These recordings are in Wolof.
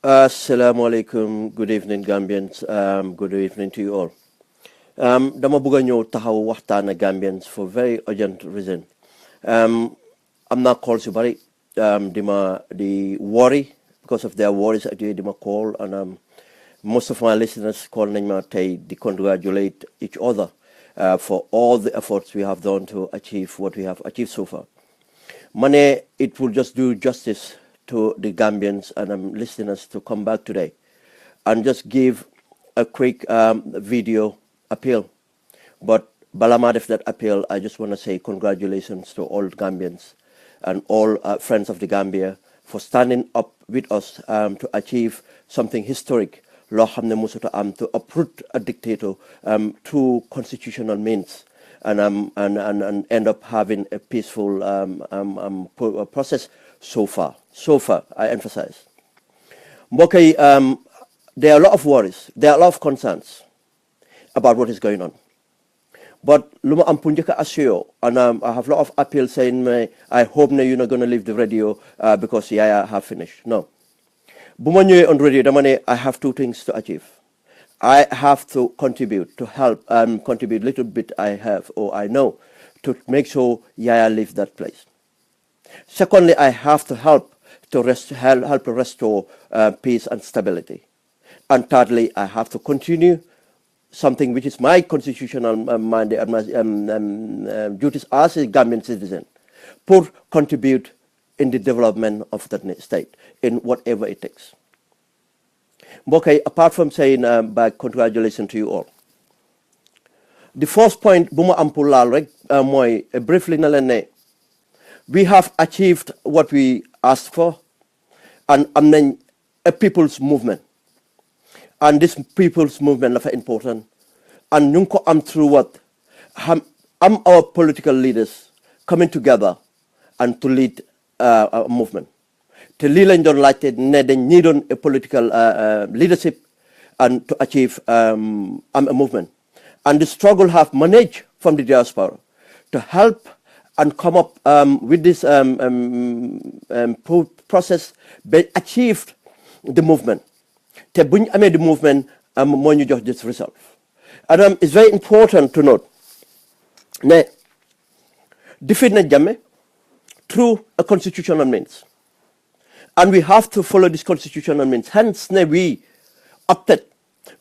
Assalamu alaikum. Good evening, Gambians. Good evening to you all. Dama bëgg a ñëw taxaw waxtaan ak Gambians for very urgent reason. Am naa calls yu bari di worry because of their worries at di ma call, and most of my listeners call nañ ma tey di congratulate each other for all the efforts we have done to achieve what we have achieved so far. Money, it will just do justice to the Gambians and listeners to come back today and just give a quick video appeal. But Balamad, of that appeal, I just want to say congratulations to all Gambians and all friends of the Gambia for standing up with us to achieve something historic, to uproot a dictator through constitutional means and end up having a peaceful process so far. So far, I emphasize. Okay, there are a lot of worries, there are a lot of concerns about what is going on. But Luma Ampunjaka Asio, and I have a lot of appeals saying, I hope you're not going to leave the radio because I have finished. No. Bumanyo on radio, I have two things to achieve. I have to contribute, to help, contribute little bit I have or I know to make sure Yaya leave that place. Secondly, I have to help to help restore peace and stability. And thirdly, I have to continue something which is my constitutional mandate and my duties as a Gambian citizen, contribute in the development of that state in whatever it takes. Okay, apart from saying by congratulations to you all, the first point, Buma Ampulal, briefly, we have achieved what we asked for, and then a people's movement. And this people's movement is very important. And Nunko am through what? Our political leaders coming together and to lead a movement. To lead and don't like it, they need a political leadership and to achieve a movement. And the struggle have managed from the diaspora to help and come up with this process, but achieved the movement. Te buñ amé the movement moo ñu jox this result. And it's very important to note ne defeat na Jammeh through a constitutional means. And we have to follow this constitutional means. Hence we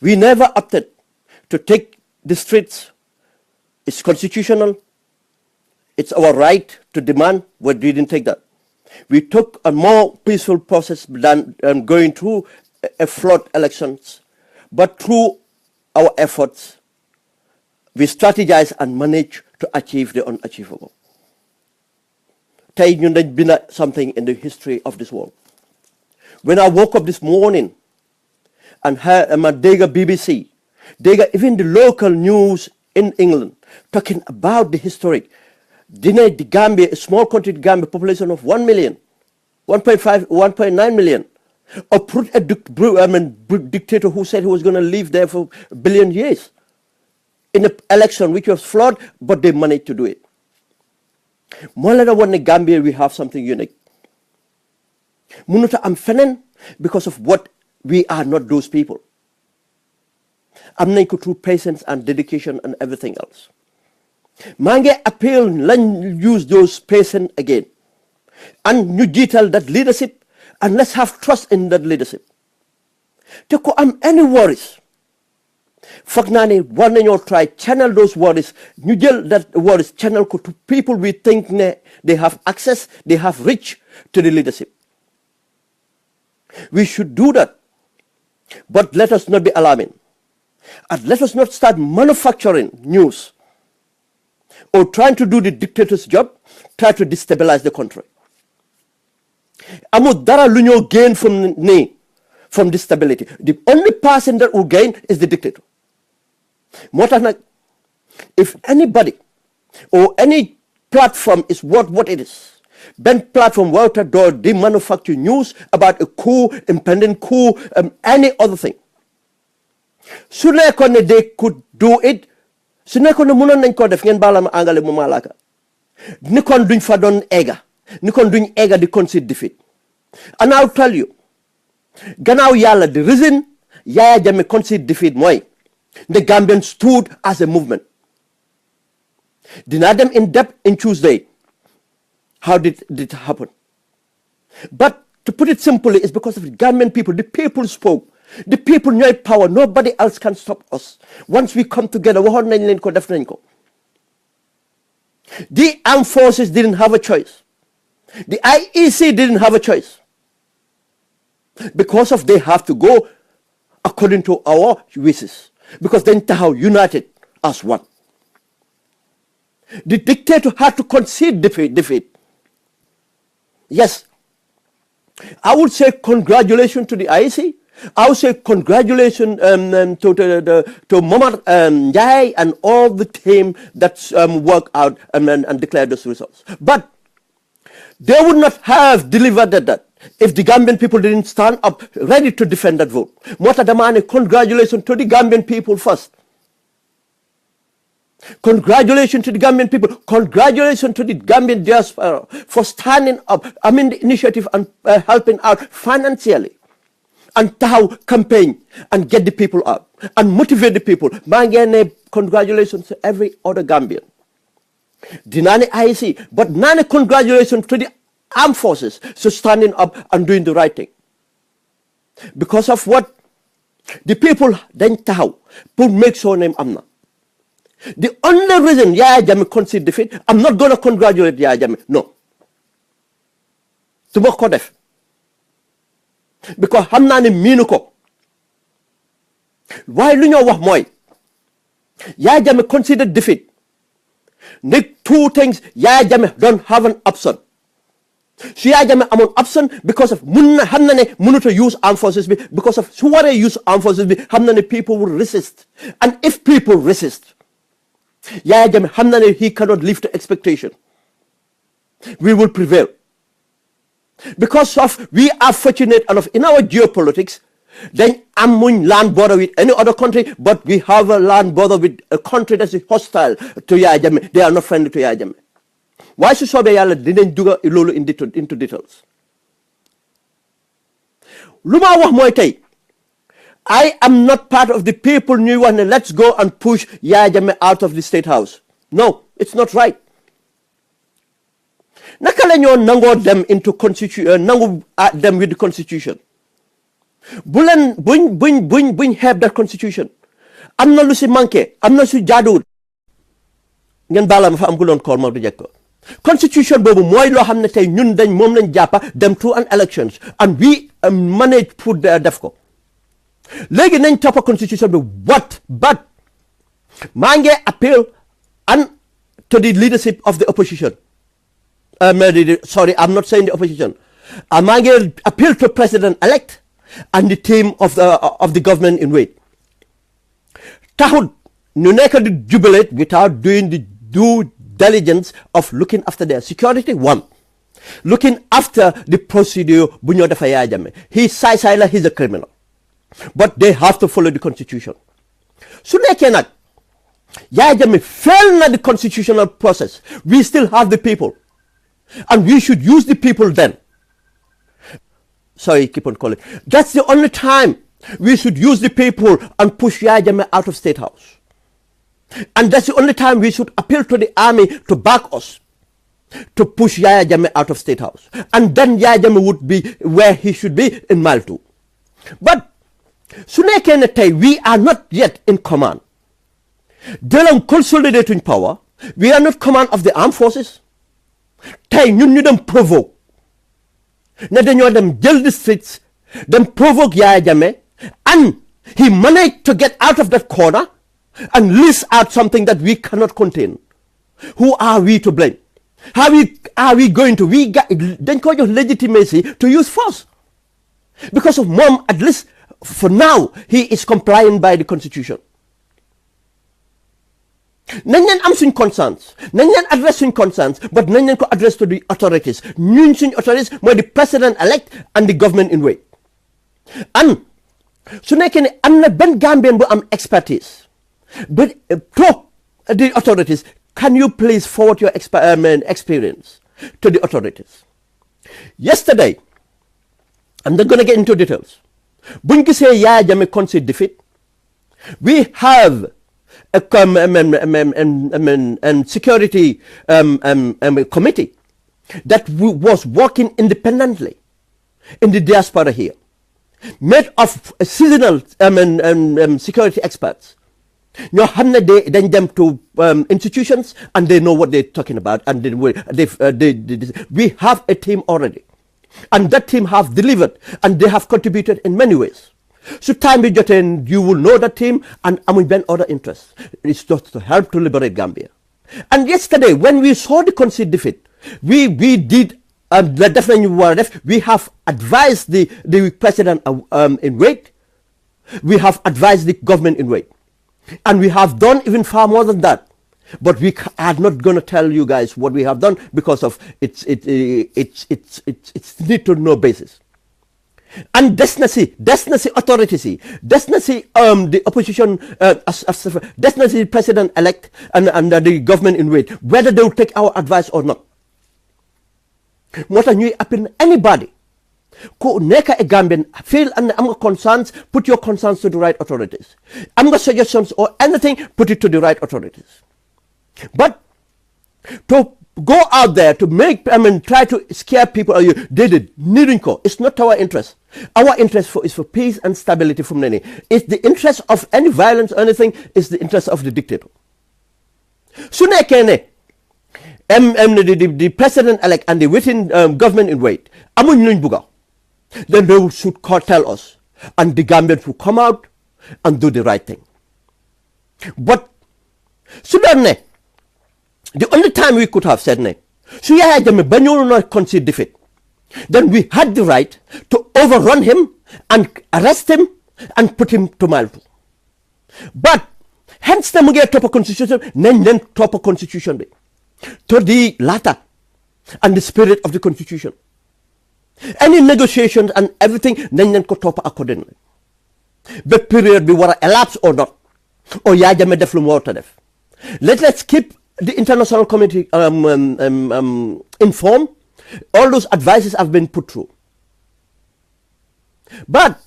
never opted to take the streets. It's constitutional. It's our right to demand, but we didn't take that. We took a more peaceful process than going through a flawed elections. But through our efforts, we strategize and manage to achieve the unachievable. Tey ñun dañ binda something in the history of this world. When I woke up this morning and heard dégga BBC, dégga even the local news in England talking about the historic. The Gambia, a small country, Gambia, population of 1 million, 1.9 million, uproot a dictator who said he was going to live there for a billion years in an election which was flawed, but they managed to do it. More than in Gambia, we have something unique. Munuta am fenen because of what we are not those people. I'm not through patience and dedication and everything else. Mange appeal let's use those patience again. And you detail that leadership and let's have trust in that leadership. Te ko am any worries. Fak na ne war nañoo try channel those worries. Ñu jël that worries channel ko to people we think they have access, they have reach to the leadership. We should do that. But let us not be alarming. And let us not start manufacturing news or trying to do the dictator's job, try to destabilize the country. Amul dara lu ñoo gain from this stability. The only person that will gain is the dictator. Moo tax nag, if anybody or any platform is what it is, Ben platform water door they manufacture news about a coup, impending coup, any other thing. Su nekkoon ne they could do it, su nekkoon ne mënoon nañ ko def ngeen baala ma angale mu malaka. Ni kon duñ fa doon ega. Ni kon duñ ega di concede defeat. And I'll tell you, gannaaw yàlla the reason Yaya Jammeh concede defeat mooy the Gambian stood as a movement. Dinaa dem in depth in Tuesday. How did it happen? But to put it simply, it's because of the Gambian people. The people spoke. The people need power. Nobody else can stop us. Once we come together, waxoon nañ leen ko def nañ ko. The armed forces didn't have a choice. The IEC didn't have a choice. Because of they have to go according to our wishes. Because then Tahaw united as one. The dictator had to concede defeat. Yes. I would say congratulations to the IEC. I would say congratulations to Momar Njai and all the team that worked out and declared those results. But they would not have delivered that if the Gambian people didn't stand up ready to defend that vote. Mota damane congratulations to the Gambian people first. Congratulations to the Gambian people. Congratulations to the Gambian diaspora for standing up, the initiative and helping out financially. And how campaign and get the people out and motivate the people. Congratulations to every other Gambian. Dinane IEC, but none congratulations to the armed forces for standing up and doing the right thing. Because of what the people then tahaw put make sure name amna. The only reason Yaya Jammeh concede defeat, I'm not going to congratulate Yaya Jammeh. No. Tuma ko def. Because xam naa ne miinu ko. Waaye lu ñoo wax mooy Yaya Jammeh conceded defeat. Need two things. Yaya Jammeh don't have an option. So Yaya Jammeh am an option because of xam na ne mënut a use armed forces because of su waree use armed forces xam na ne people will resist. And if people resist, Yaya Jammeh xam na ne he cannot live to expectation. We will prevail. Because of we are fortunate enough in our geopolitics, then amuñ land border with any other country, but we have a land border with a country that is hostile to Yaya Jammeh. They are not friendly to Yaya Jammeh. Why su soobee yàlla dinañ duga loolu into details. Lu ma wax mooy tey I am not part of the people ñuy wax ne let's go and push Yaya Jammeh out of the State House. No, it's not right. Naka la ñoo nangoo dem into constitution nangu dem with the constitution. Buñ xeeb that constitution. Am na lu si manqué, am na su jaaduwul. Ngeen baala ma fa am ku doon call ma du jekk ko. Constitution boobu mooy loo xam ne tey ñun dañ moom lañ jàppa dem through an elections and we manage pour def ko. Léegi nañ toppa constitution bi but maa ngi appeal and to the leadership of the opposition. Sorry, I'm not saying the opposition. maa ngi appeal to President-elect and the team of the government in wait. Taxut ñu nekk di jubilate without doing the due diligence of looking after their security. One, looking after the procedure bu ñoo defa Yaya Jammeh. He's saay-saay la, he's a criminal. But they have to follow the constitution. Su nekkee nag Yaya Jammeh fail na the constitutional process, we still have the people. And we should use the people then. Sorry, keep on calling. That's the only time we should use the people and push Yaya Jammeh out of State House. And that's the only time we should appeal to the army to back us to push Yaya Jammeh out of State House. And then Yaya Jammeh would be where he should be in mile 2. But su nekkee ne tey we are not yet in command. Dealing consolidating power, we are not command of the armed forces. Tey ñun ñu dem provoke ne dañoo dem jël the streets dem provoke Yaya Jammeh and he managed to get out of that corner and list out something that we cannot contain. Who are we to blame? How are we going to dañ ko jox legitimacy to use force because of moom at least for now he is complying by the constitution. Nañ leen am suñ concerns, nañ leen address suñ concerns, but nañ leen ko address to the authorities. Ñun suñ authorities mooy the President-elect and the government in wait. And su nekkee ne am na benn Gambian bu am expertise but to the authorities, can you please forward your experience to the authorities? Yesterday, I'm not going to get into details, buñ gisee Yaya Jammeh concede defeat, we have a security committee that was working independently in the diaspora here, made of seasonal security experts. ñoo xam ne dañ dem to institutions and they know what they're talking about, and we have a team already, and that team have delivered and they have contributed in many ways. So time bi jotee, you will know that team, and amuñ benn other interest. It's just to help to liberate Gambia. And yesterday when we saw the concede defeat, we did definitely we have advised the president in wait, we have advised the government in wait, and we have done even far more than that. But we are not going to tell you guys what we have done because of it's need to know basis. And destination authorities, the opposition, destination president elect and the government in wait, whether they will take our advice or not. Moo tax ñuy appel anybody ku nekk a Gambian feel and am nga concerns, put your concerns to the right authorities. Am nga suggestions or anything, put it to the right authorities. But to go out there to try to scare people, it's not our interest. Our interest is for peace and stability from Nene. It's the interest of any violence or anything, is the interest of the dictator. Su nekkee ne the president-elect and the within government in wait amuñ luñ bugga, then they should tell us, and the Gambians will come out and do the right thing. But su doon ne the only time we could have said ne su Yaya Jammeh bañoon na concede defeat, then we had the right to overrun him and arrest him and put him to Malta. But hence na mu ngee toppa constitution, nañ leen toppa constitution bi to the latter and the spirit of the constitution. Any negotiations and everything, nañ leen ko toppa accordingly. Ba period bi war a elapse or not, or Yaya Jammeh def lu mu war a def. Let's keep the international community informed. All those advices have been put through. But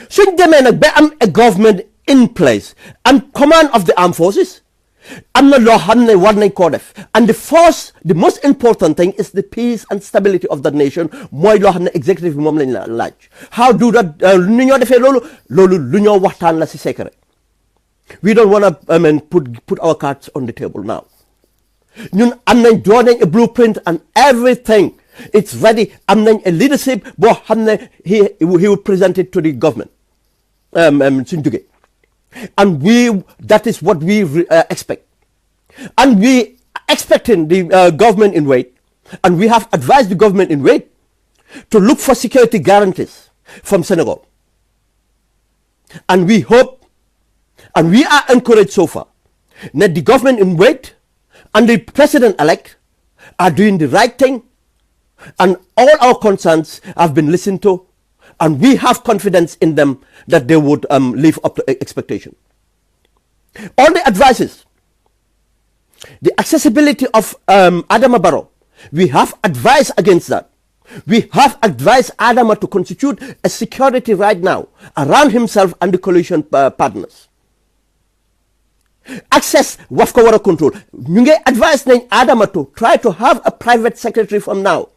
suñ demee nag ba am a government in place and command of the armed forces, am na loo xam ne war nañ koo def. And the most important thing is the peace and stability of that nation. Mooy loo xam ne executive bi moom lañ la laaj. How do that nu ñoo defee loolu lu ñoo waxtaan la si secret. We don't want to put our cards on the table now. ñun am nañ jox nañ a blueprint and everything. It's ready. Am nañ a leadership boo xam ne he will present it to the government suñ jógee. And that is what we expect. And we expecting the government in wait, and we have advised the government in wait to look for security guarantees from Senegal. And we hope, and we are encouraged so far, that the government in wait and the president-elect are doing the right thing, and all our concerns have been listened to, and we have confidence in them that they would live up to expectation. All the advices, the accessibility of Adama Barrow, we have advised against that. We have advised Adama to constitute a security right now around himself and the coalition partners. Access waf ko wara control. Ñu ngi advise nañ Adama to try to have a private secretary from now.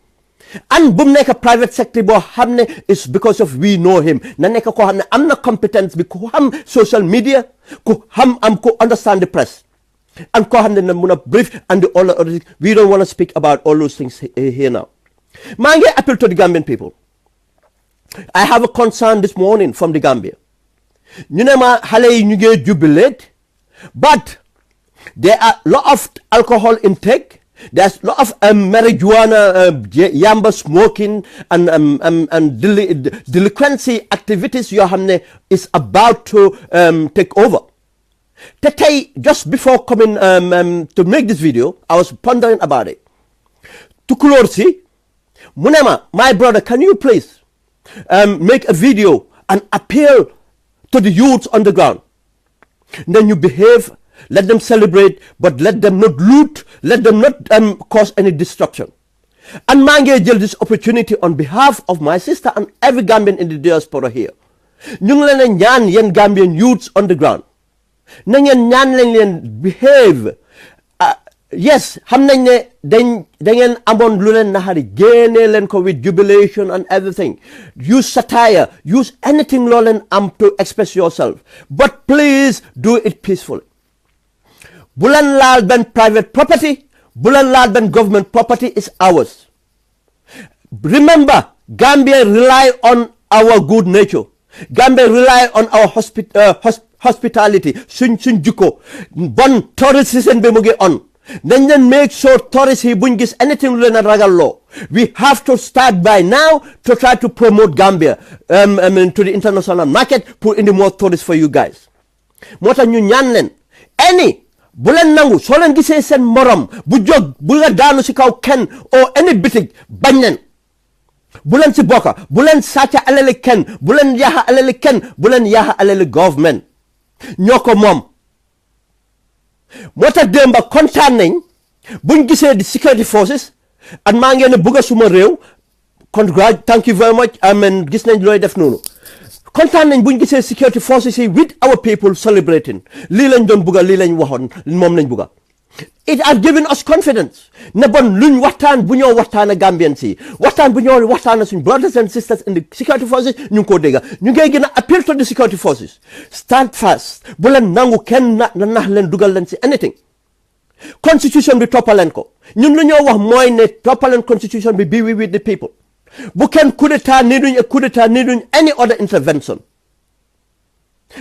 And bu mu nekk private secretary boo xam ne is because of we know him. Na nekk koo xam ne am na competence bi ku xam social media, ku xam ku understand the press. And koo xam ne na mun a brief and the all other. We don't want to speak about all those things here now. Maa ngi appeal to the Gambian people. I have a concern this morning from the Gambia. Ñu ne ma xale yi ñu ngi jubilate, but there are a lot of alcohol intake. There's a lot of marijuana, yamba smoking, and delinquency activities yoo xam ne is about to take over. Today, just before coming to make this video, I was pondering about it. Tukulóor si mu ne ma, my brother, can you please make a video and appeal to the youths on the ground? Then you behave, let them celebrate, but let them not loot, let them not cause any destruction. and maa ngi jël this opportunity on behalf of my sister and every Gambian in the diaspora here ñu ngi leen a ñaan yéen Gambian youths on the ground na ngeen ñaan leen behave yes xam nañ ne da ngeen amoon lu leen naxari génne leen ko with jubilation and everything use satire use anything loo leen am to express yourself but please do it peacefully bu leen laal benn private property bu leen laal benn government property is ours. Remember, Gambia rely on our good nature. Gambia rely on our hospitality. Suñ jikko bon tourist season bi mu ngi on. Nañ leen make sure tourists yi buñ gis anything lu leen a ragal loo. We have to start by now to try to promote Gambia to the international market, put in more tourists for you guys. Moo tax ñu ñaan leen bu leen nangu soo leen gisee seen morom bu jóg bu la daanu si kaw kenn or any bitig bañ leen bu leen si bokka bu leen sàcca alali kenn bu leen yaaxa alali kenn bu leen yaaxa alali government ñoo ko moom moo tax démba kontaan nañ buñ gisee di security forces at maa ngeen ne bugga suma réew thank you very much amen gis nañ looy def noonu kontaan nañ buñ gisee security forces yi with our people celebrating lii lañ doon bugga lii lañ waxoon moom lañ bugga it has given us confidence ne bon luñ waxtaan bu ñoo waxtaan ak Gambians yi waxtaan bu ñoo waxtaan ak suñ brothers and sisters in the security forces ñu ngi koo dégga ñu ngay gën a appeal to the security forces stand fast bu leen nangu kenn nax leen dugal leen si anything constitution bi toppaleen ko ñun lu ñoo wax mooy ne toppaleen constitution bi be with the people bu kenn coup d'état nii duñ any other intervention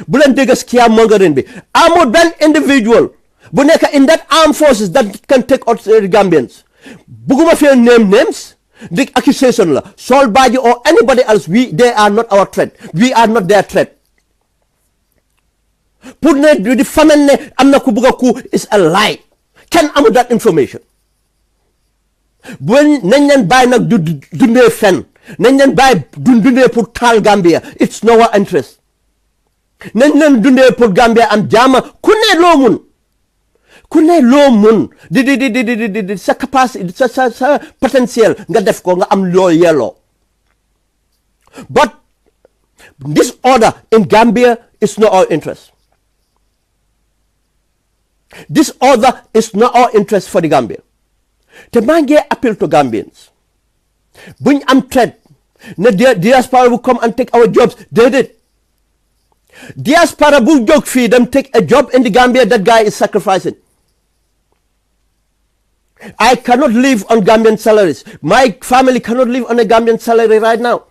bu leen dégg scaremongering bi amul benn individual bu nekk in that armed forces that can take out the Gambians bugguma fee name names the accusation la Sol Badji or anybody else they are not our threat we are not their threat pour ne di famen ne am na ku bugg a coup is a lie kenn amul that information bu nañ leen bàyyi nag dundee fen nañ leen bàyyi dundee pour taal Gambia it's no our interest nañ leen dundee pour Gambia am jaama ku ne loo mun di sa capacité sa potentiel nga def ko nga am loo yelloo but this order in Gambia is not our interest this order is not our interest for the Gambia te maa ngi appeal to Gambians buñ am threat ne diaspora will come and take our jobs déedéet diaspora bu jóg fii dem take a job in the Gambia that guy is sacrificing I cannot live on Gambian salaries my family cannot live on a Gambian salary right now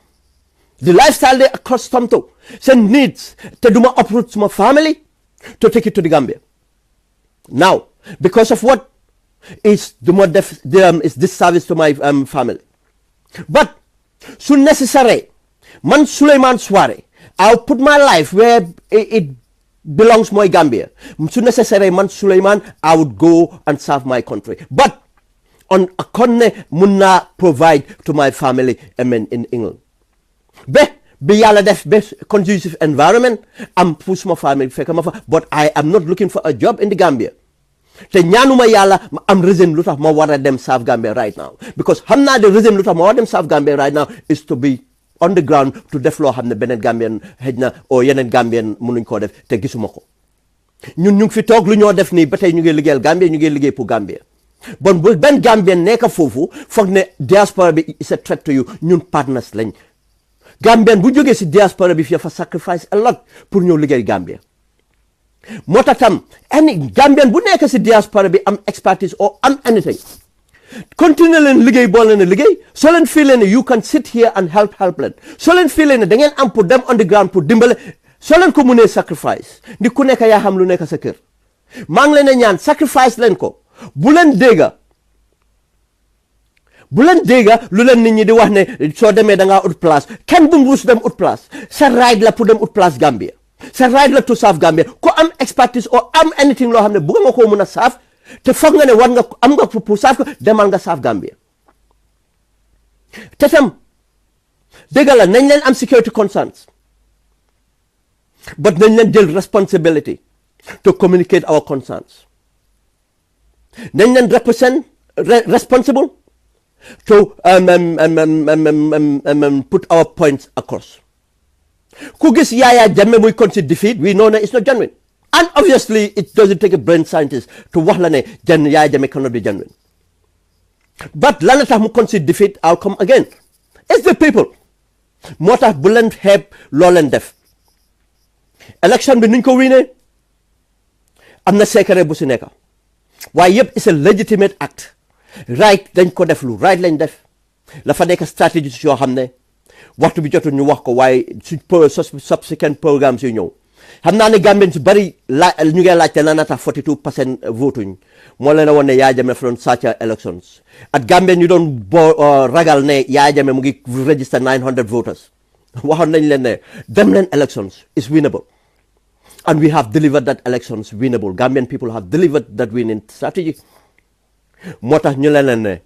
the lifestyle they accustomed to seen needs te duma uproot my family to take it to the Gambia now because of what is is this service to my family but so necessary man Suleiman Suare I'll put my life where it belongs my Gambia so necessary man Suleiman I would go and serve my country but on a conne munna provide to my family in England be yalla def best conducive environment am push my family but I am not looking for a job in the Gambia te ñaanuma yàlla ma am reason lu tax ma war a dem South Gambia right now because xam naa the reason lu tax ma war a dem South Gambia right now is to be on the ground to def loo xam ne beneen Gambian xëj na o yeneen Gambian mënuñ koo def te gisuma ko ñun ñu ngi fi toog lu ñoo def nii ba tey ñu ngi liggéeyal Gambia ñu ngi liggéey pour Gambia bon bu benn Gambian nekk foofu foog ne diaspora bi is a threat to you ñun partners lañ Gambian bu jógee si diaspora bi fi fa sacrifice a lot pour ñëw liggéey Gambia moo tax tam any Gambian bu nekk si diaspora bi am expertise or am anything continue leen liggéey boo leen liggéey soo leen feel ne you can sit here and help leen soo leen feel ne da ngeen am pour dem on the ground pour dimbale soo leen ko mënee sacrifice ndi ku nekk yaa xam lu nekk sa kër maa ngi leen a ñaan sacrifice leen ko bu leen dégga lu leen nit ñi di wax ne soo demee da ngaa ut place kenn bu mu rus dem ut place sa right la pour dem ut place Gambia sa right la to serve Gambia ko am expertise or am anything loo xam ne bëgg nga koo mën a saaf te foog nga ne war nga am nga pour saaf ko demal nga saaf Gambia te tam dëgg la nañ leen am security concerns but nañ leen jël responsibility to communicate our concerns nañ leen responsible to put our points across. Ku gis Yaya Jammeh muy concede defeat, we know that it's not genuine. And obviously, it doesn't take a brain scientist to wax la ne Yaya Jammeh cannot be genuine. But lan la tax mu concede defeat, I'll come again. It's the people. moo tax bu leen xeeb loo leen def. Election bi nuñ ko wiinee am na secret bu si nekk waaye yëpp it's a legitimate act. Right dañ ko def lu right lañ def la fa nekk stratégie yoo xam ne waxtu bi jotul ñu wax ko waaye su subsequent programmes yu ñëw xam naa ne Gambien si bari ñu ngi laajte lan la tax 42% votuñ moo leen a woon ne Yaya Jammeh fa doon sàcca elections at Gambien ñu doon ragal ne Yaya Jammeh mu ngi register 900 voters waxoon nañ leen ne dem leen elections is winnable and we have delivered that elections winnable. Gambian people have delivered that winning strategy. moo tax ñu leen ne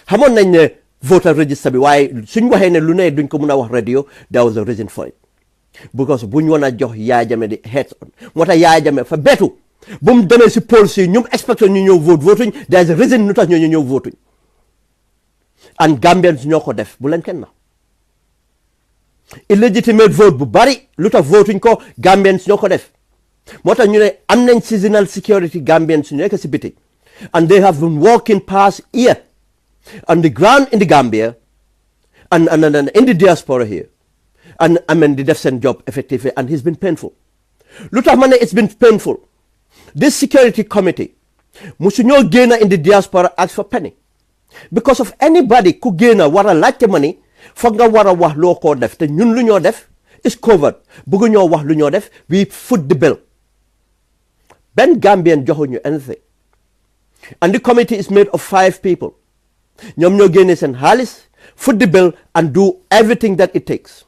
xamoon nañ ne voter register bi waaye suñ waxee ne lu ne duñ ko mun a wax radio there was a reason for it because buñ woon a jox Yaya Jammeh di heads on moo tax Yaya Jammeh fa beetu bu mu demee si polls yi ñu expecté ñu ñëw votuñ there is a reason lu tax ñoo ñëw votuñ and Gambians ñoo ko def bu leen kenn na illegitimate vote bu bari lu tax votuñ ko Gambians ñoo ko def moo tax ñu ne am nañ seasonal security Gambians ñu nekk si biti and they have been working past year on the ground in the Gambia and in the diaspora here. And I mean, they def seen job effectively and it's been painful. Lutamane, it's been painful. This security committee, musuñoo génna in the diaspora ask for penny. Because of anybody ku génna war a laajte money, foog nga war a wax loo ko def te ñun lu ñoo def is covered. Bëggu ñoo wax lu ñoo def, we foot the bill. Ben Gambian joxuñu anything. And the committee is made of 5 people. ñoom ñoo génne seen xaalis foot the bill and do everything that it takes.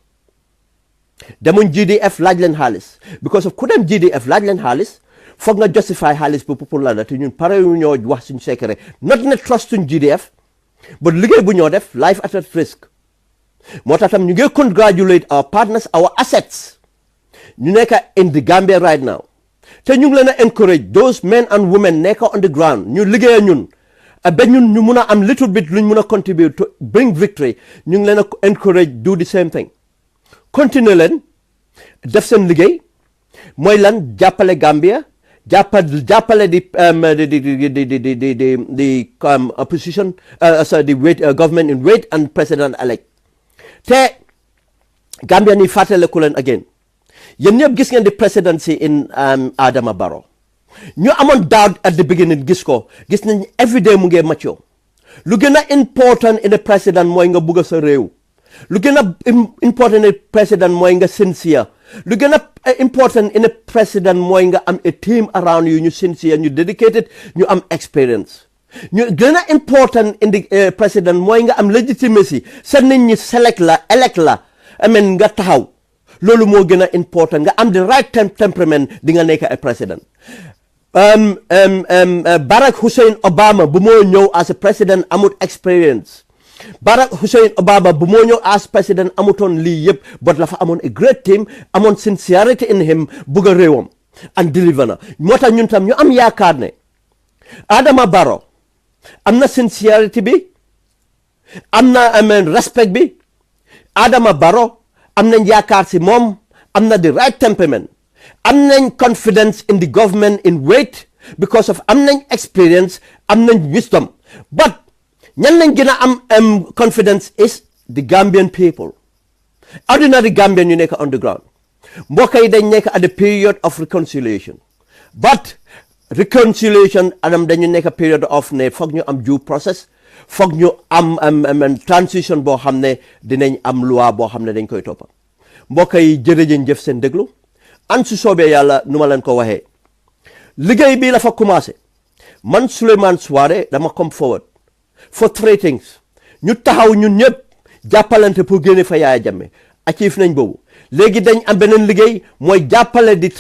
demuñ GDF laaj leen xaalis because of ku dem GDF laaj leen xaalis foog nga justify xaalis bu pour la te ñun pare yu ñoo wax suñu secret not ne trust suñ GDF but liggéey bu ñoo def life at risk. moo tax tam ñu ngi congratulate our partners our assets ñu nekk in the Gambia right now te ñu ngi leen a encourage those men and women nekk on the ground ñu liggéey ñun ba ñun ñu mun a am little bit luñ mun a contribute to bring victory ñu ngi leen a encourage do the same thing. continue leen def seen liggéey mooy lan jàppale Gambia jàppale the opposition the government in wait and president elect te Gambia ni fàttaleku leen again yéen ñëpp gis ngeen di presidency in Adama Barrow ñu amoon doubt at the beginning gis nañ everyday mu ngi mature lu gën a important in the president mooy nga bugg sa réew lu gën a important in the president mooy nga sincere lu gën a important in the president mooy nga am a team around you ñu sincere ñu dedicated ñu am experience ñu gën a important in the president mooy nga am legitimacy sa nit ñi select la elect la amen nga taxaw loolu moo gën a important nga am the right temperament di nga nekk a president. Barack Hussein Obama bu moo ñëw as a president amut experience Barack Hussein Obama bu moo ñëw as president amutoon lii yëpp but la fa amoon a great team amoon sincerity in him bugg a réewam and deliver na moo tax ñun tam ñu am yaakaar ne Adama Barrow am na sincerity bi am na respect bi Adama Barrow am nañ yaakaar si moom am na the right temperament am nañ confidence in the government in wait because of am nañ experience am nañ wisdom but ñan lañ gën a am confidence is the Gambian people ordinary Gambian ñu nekk on the ground mbokk yi dañ nekk at the period of reconciliation but reconciliation adam dañu nekk period of ne foog ñu am due process foog ñu am transition boo xam ne dinañ am loi boo xam ne dañ koy toppa mbokk yi jërëjëf seen déglu an su soobee yàlla nu ma leen ko waxee liggéey bi la fa commencé man Souleymane Suaré dama come forward for 3 things ñu taxaw ñun ñëpp jàppalante pour génne fa Yaya Jammeh achieve nañ boobu léegi dañ am beneen liggéey mooy jàppale di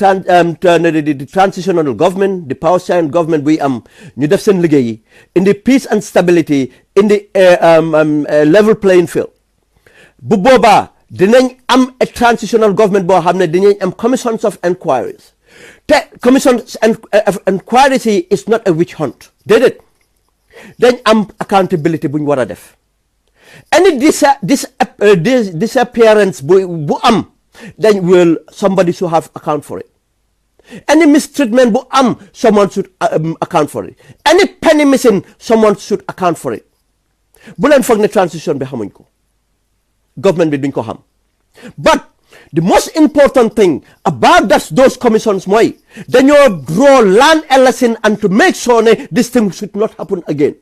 transitional government the power sharing government buy am ñu def seen liggéey yi in the peace and stability in the level playing field bu boobaa dinañ am a transitional government boo xam ne dinañ am commissions of inquiries te commissions of inquiries is not a witch hunt déedéet dañ am accountability bu ñu war a def any disappearance bu am then will somebody should have account for it. Any mistreatment bu am someone should account for it. Any penny missing someone should account for it. Bu leen foog ne transition bi xamuñ ko government bi duñ ko xam but the most important thing about those commissions mooy dañoo draw learn a lesson and to make sure ne this thing should not happen again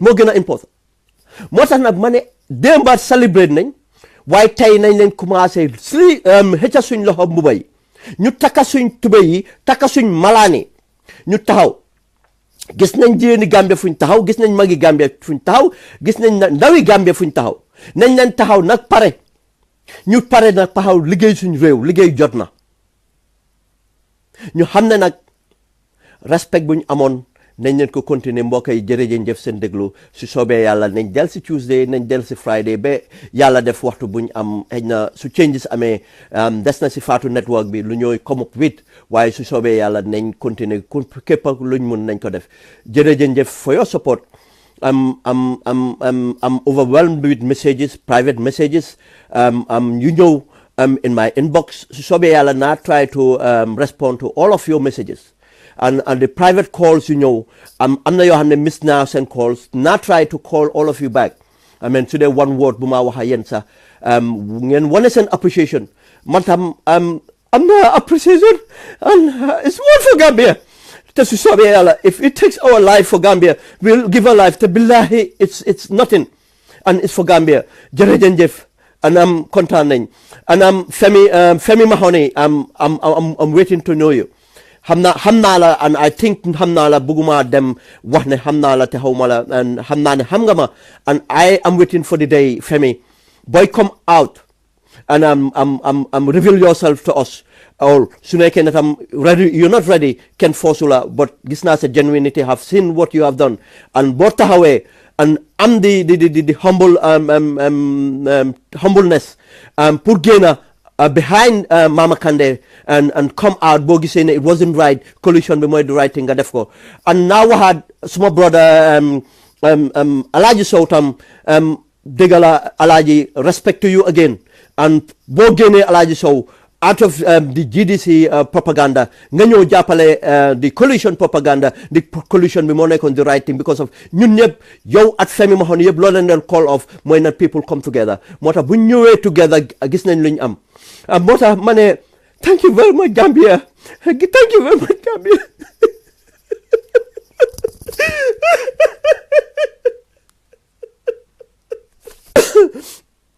moo gën a important moo tax nag ma ne démba celebrate nañ waaye tey nañ leen commencé xëcca suñ loxo mbuba yi ñu takka suñ tubéy yi takka suñ malaani ñu taxaw gis nañ jigéeni Gambia fuñ taxaw gis nañ magi Gambia fuñ taxaw gis nañ ndawi Gambia fuñ taxaw nañ leen taxaw nag pare ñu pare nag taxaw liggéey suñ réew liggéey jot na ñu xam ne nag respect buñ amoon nañ leen ko continuer mbokk yi jërëjëf seen déglu su soobee yàlla nañ del si Tuesday nañ del si Friday ba yàlla def waxtu buñ am xëy na su changes amee des na si Faatu network bi lu ñooy come up with waaye su soobee yàlla nañ continuer képp luñ mun nañ ko def jërëjëf for your support. I'm overwhelmed with messages, private messages. You know, in my inbox. So I try to respond to all of your messages. And the private calls, you know, I'm not your miss now send calls. Not try to call all of you back. I mean, today one word, buma wahayensa. One is an appreciation. I'm not appreciation, and it's more for Gambia. If it takes our life for Gambia, we'll give our life. Billahi, it's nothing, and it's for Gambia. Jërëjëf, and I'm kontaan, and I'm Femi Mahoney. I'm waiting to know you. Hamna la, and I think hamna la buguma dem wahne hamna la te haumala, and hamna ne hamgama, and I am waiting for the day, Femi. Boy, come out, and reveal yourself to us. Or Suneke that I'm ready, you're not ready, can forsula, but gisna sa genuinity have seen what you have done. And Bortahawe, and I'm the humble humbleness, Purgena behind Mama Kande and come out bogi saying it wasn't right, collusion be more the right thing gadefko. And now we had small brother Alaji Sautam Degala Alaji, respect to you again. And Bogene Alaji Sau out of the GDC propaganda, Nanyo Japale, the coalition propaganda, the coalition be more on the right thing because of Nyunyep, yo at Femi Mahoney, blood and call of when people come together. Mota bunyo together, Gisnan Ling am. Mota Mane, thank you very much, Gambia. Thank you very much, Gambia.